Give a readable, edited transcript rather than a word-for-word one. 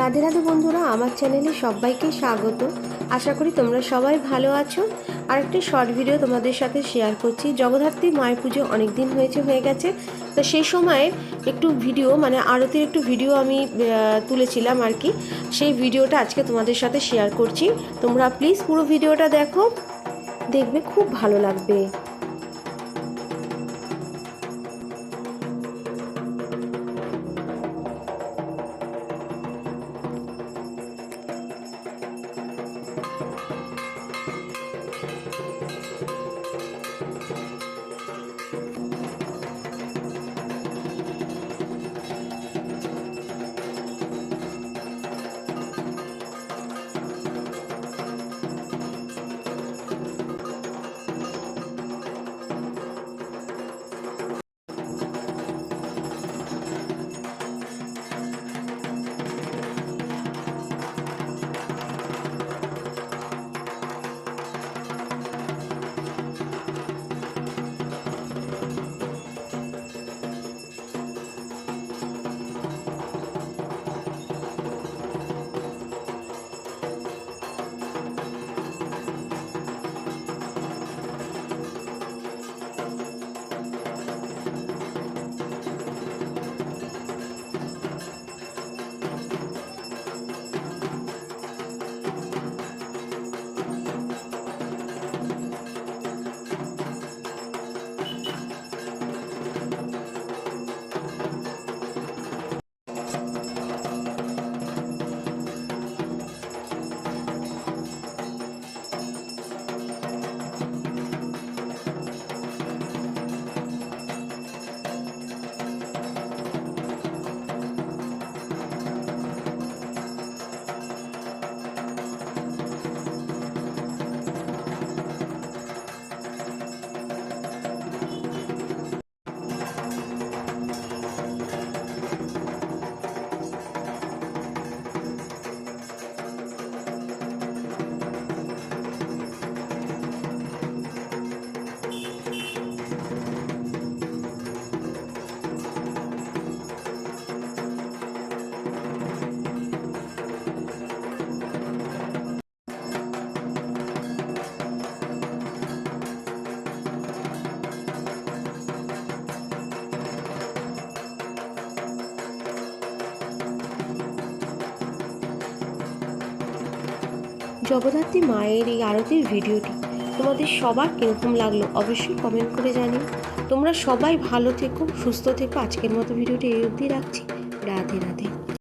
রাধে রাধে বন্ধুরা, আমার চ্যানেলে সবাইকে স্বাগত। আশা করি তোমরা সবাই ভালো আছো। আর একটা শর্ট ভিডিও তোমাদের সাথে শেয়ার করছি। জগদ্ধাত্রী মায়ের পুজো অনেক দিন হয়ে গেছে। তো সেই সময়ের একটু ভিডিও, মানে আরতির একটু ভিডিও আমি তুলেছিলাম আর কি। সেই ভিডিওটা আজকে তোমাদের সাথে শেয়ার করছি। তোমরা প্লিজ পুরো ভিডিওটা দেখো, দেখবে খুব ভালো লাগবে। জগদ্ধাত্রী মায়ের এই আরতির ভিডিওটি তোমাদের সবার কীরকম লাগলো অবশ্যই কমেন্ট করে জানিও। তোমরা সবাই ভালো থেকো, সুস্থ থেকো। আজকের মতো ভিডিওটি এই অবধি রাখছি। রাধে রাধে।